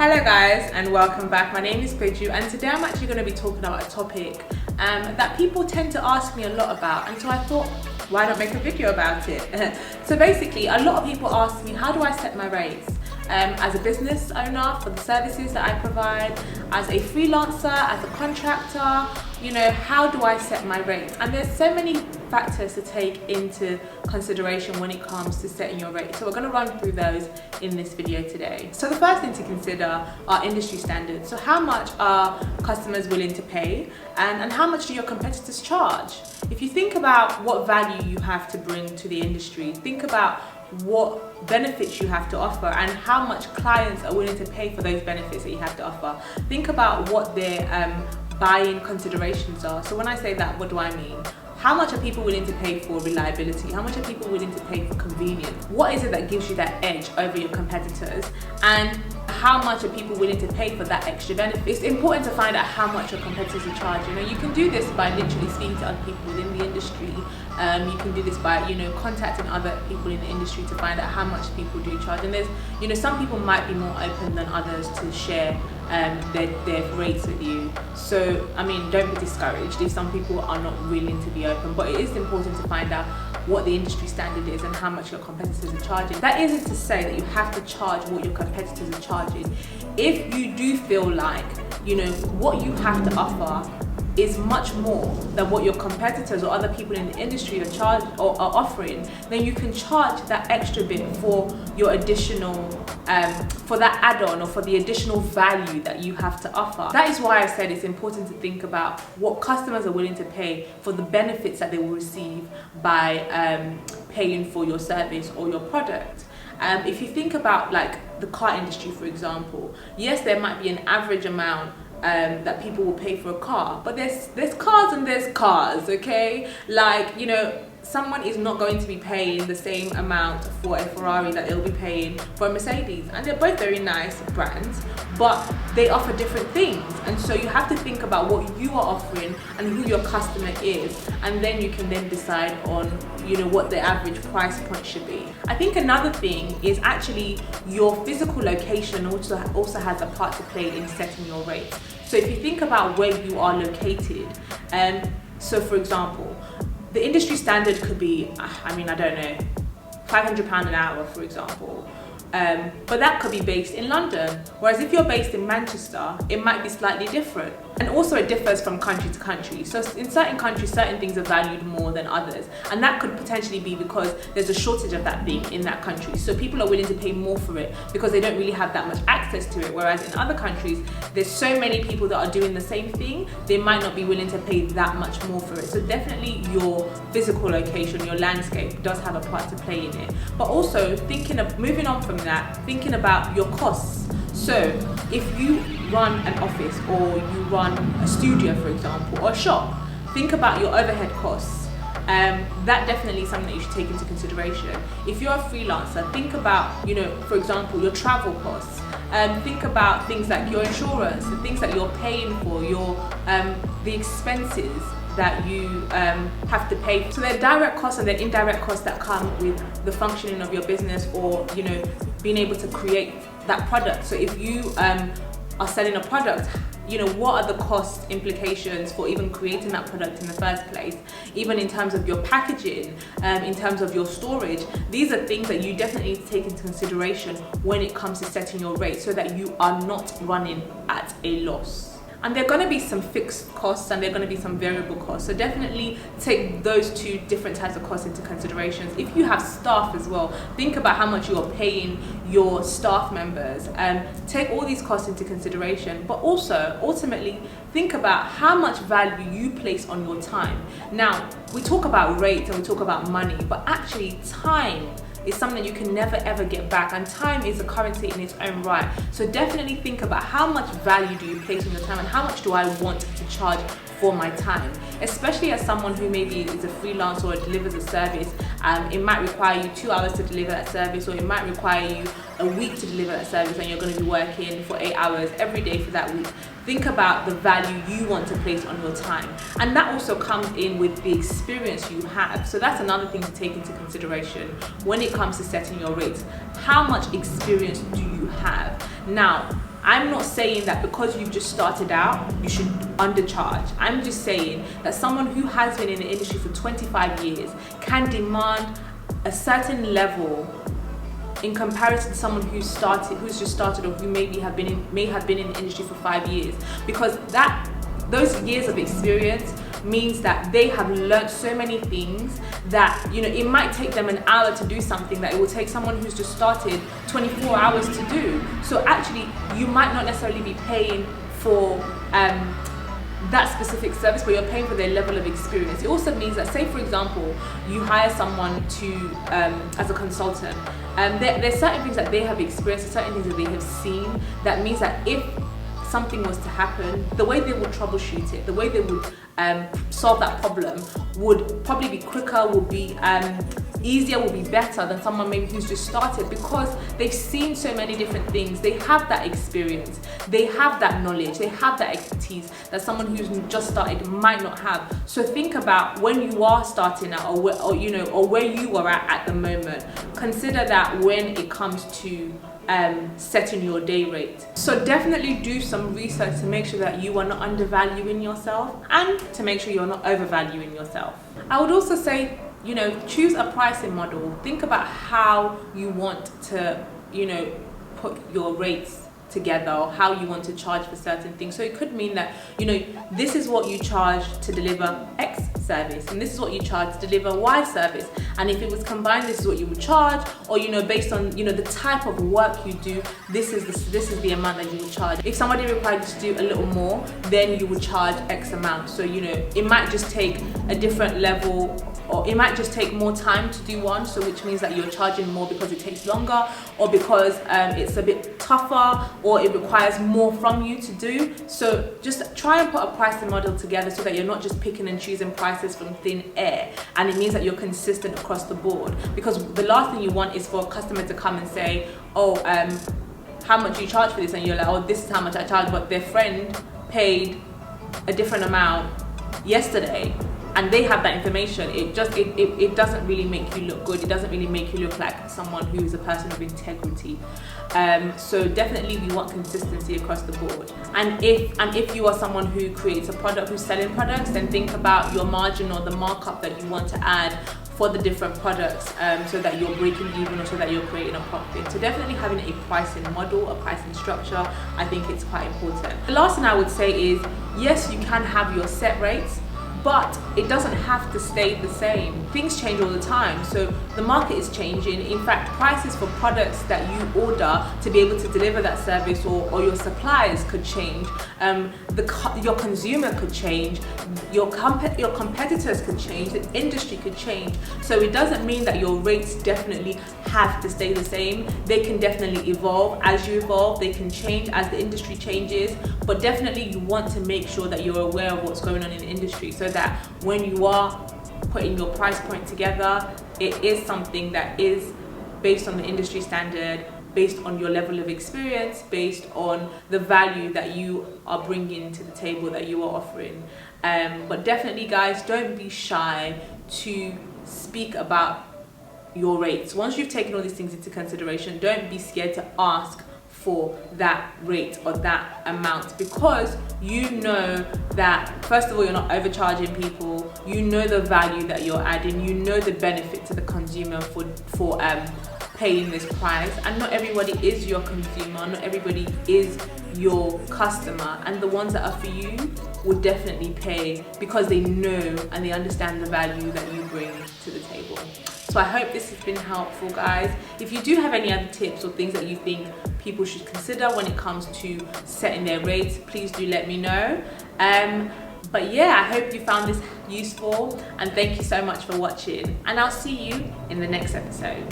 Hello guys and welcome back. My name is Peju and today I'm actually going to be talking about a topic that people tend to ask me a lot about, and so I thought, why not make a video about it? So basically, a lot of people ask me, how do I set my rates? As a business owner for the services that I provide, as a freelancer, as a contractor, you know, how do I set my rates? And there's so many factors to take into consideration when it comes to setting your rates. So we're going to run through those in this video today. So the first thing to consider are industry standards. So how much are customers willing to pay, and how much do your competitors charge? If you think about what value you have to bring to the industry, think about what benefits you have to offer and how much clients are willing to pay for those benefits that you have to offer. Think about what their buy-in considerations are. So when I say that, what do I mean? How much are people willing to pay for reliability? How much are people willing to pay for convenience? What is it that gives you that edge over your competitors? And how much are people willing to pay for that extra benefit? It's important to find out how much your competitors are charging. You know, you can do this by literally speaking to other people within the industry. You can do this by, you know, contacting other people in the industry to find out how much people do charge. And there's, you know, some people might be more open than others to share their rates with you. So, I mean, don't be discouraged if some people are not willing to be open, but it is important to find out what the industry standard is and how much your competitors are charging. That isn't to say that you have to charge what your competitors are charging. If you do feel like, you know, what you have to offer is much more than what your competitors or other people in the industry are offering, then you can charge that extra bit for your additional, for that add-on or for the additional value that you have to offer. That is why I said it's important to think about what customers are willing to pay for the benefits that they will receive by paying for your service or your product. If you think about like the car industry, for example, yes, there might be an average amount that people will pay for a car, but there's cars and there's cars, okay? Like, you know, someone is not going to be paying the same amount for a Ferrari that they'll be paying for a Mercedes, and they're both very nice brands, but they offer different things. And so you have to think about what you are offering and who your customer is, and then you can then decide on, you know, what the average price point should be. I think another thing is actually your physical location also has a part to play in setting your rates. So if you think about where you are located, so for example, the industry standard could be, I mean, I don't know, £500 an hour, for example. But that could be based in London. Whereas if you're based in Manchester, it might be slightly different. And also it differs from country to country. So in certain countries, certain things are valued more than others. And that could potentially be because there's a shortage of that thing in that country. So people are willing to pay more for it because they don't really have that much access to it. Whereas in other countries, there's so many people that are doing the same thing, they might not be willing to pay that much more for it. So definitely your physical location, your landscape does have a part to play in it. But also moving on from that, thinking about your costs. So if you run an office or you run a studio, for example, or a shop, think about your overhead costs. That definitely is something that you should take into consideration. If you're a freelancer, think about, you know, for example, your travel costs. Think about things like your insurance, the things that you're paying for, the expenses that you have to pay. So there are direct costs and there are indirect costs that come with the functioning of your business, or, you know, being able to create that product. So if you are selling a product, you know, what are the cost implications for even creating that product in the first place? Even in terms of your packaging, in terms of your storage, these are things that you definitely need to take into consideration when it comes to setting your rate, so that you are not running at a loss. And there are going to be some fixed costs and there are going to be some variable costs. So definitely take those two different types of costs into consideration. If you have staff as well, think about how much you are paying your staff members. Take all these costs into consideration, but also ultimately think about how much value you place on your time. Now, we talk about rates and we talk about money, but actually time is something you can never ever get back, and time is a currency in its own right. So definitely think about how much value do you place on your time and how much do I want to charge for my time, especially as someone who maybe is a freelancer or delivers a service. It might require you 2 hours to deliver that service, or it might require you a week to deliver that service, and you're going to be working for 8 hours every day for that week. Think about the value you want to place on your time, and that also comes in with the experience you have. So that's another thing to take into consideration when it comes to setting your rates. how much experience do you have? Now, I'm not saying that because you've just started out, you should undercharge. I'm just saying that someone who has been in the industry for 25 years can demand a certain level in comparison to someone who's just started, or who may have been in the industry for 5 years, because those years of experience means that they have learned so many things that, you know, it might take them an hour to do something that it will take someone who's just started 24 hours to do. So actually, you might not necessarily be paying for that specific service, but you're paying for their level of experience. It also means that, say for example, you hire someone to as a consultant, there's certain things that they have experienced, certain things that they have seen, that means that if something was to happen, the way they would troubleshoot it, the way they would solve that problem would probably be quicker, would be easier, would be better than someone maybe who's just started, because they've seen so many different things. They have that experience, they have that knowledge, they have that expertise that someone who's just started might not have. So think about when you are starting out, or where you are at the moment. Consider that when it comes to setting your day rate. So definitely do some research to make sure that you are not undervaluing yourself, and to make sure you're not overvaluing yourself. I would also say, you know, choose a pricing model. Think about how you want to, you know, put your rates together, or how you want to charge for certain things. So it could mean that, you know, this is what you charge to deliver X service, and this is what you charge to deliver Y service, and if it was combined, this is what you would charge. Or, you know, based on, you know, the type of work you do, this is the amount that you would charge. If somebody required you to do a little more, then you would charge X amount. So, you know, it might just take a different level, or it might just take more time to do one, so which means that you're charging more because it takes longer, or because it's a bit tougher, or it requires more from you to do. So just try and put a pricing model together so that you're not just picking and choosing prices from thin air, and it means that you're consistent across the board. Because the last thing you want is for a customer to come and say, oh, how much do you charge for this? And you're like, oh, this is how much I charge, but their friend paid a different amount yesterday, and they have that information. It doesn't really make you look good. It doesn't really make you look like someone who is a person of integrity. So definitely we want consistency across the board. And if you are someone who creates a product, who's selling products, then think about your margin, or the markup that you want to add for the different products, so that you're breaking even, or so that you're creating a profit. So definitely having a pricing model, a pricing structure, I think it's quite important. The last thing I would say is, yes, you can have your set rates, but it doesn't have to stay the same. Things change all the time, so the market is changing. In fact, prices for products that you order to be able to deliver that service, or your suppliers could change. Your consumer could change. Your competitors could change. The industry could change. So it doesn't mean that your rates definitely have to stay the same. They can definitely evolve as you evolve. They can change as the industry changes. But definitely you want to make sure that you're aware of what's going on in the industry, so that when you are putting your price point together, it is something that is based on the industry standard, based on your level of experience, based on the value that you are bringing to the table, that you are offering. But definitely, guys, don't be shy to speak about your rates. Once you've taken all these things into consideration, don't be scared to ask for that rate or that amount, because you know that, first of all, you're not overcharging people. You know the value that you're adding. You know the benefit to the consumer for paying this price. And not everybody is your consumer, not everybody is your customer, and the ones that are for you would definitely pay because they know and they understand the value that you bring to the table. So I hope this has been helpful, guys. If you do have any other tips or things that you think people should consider when it comes to setting their rates, please do let me know. But yeah, I hope you found this useful, and thank you so much for watching, and I'll see you in the next episode.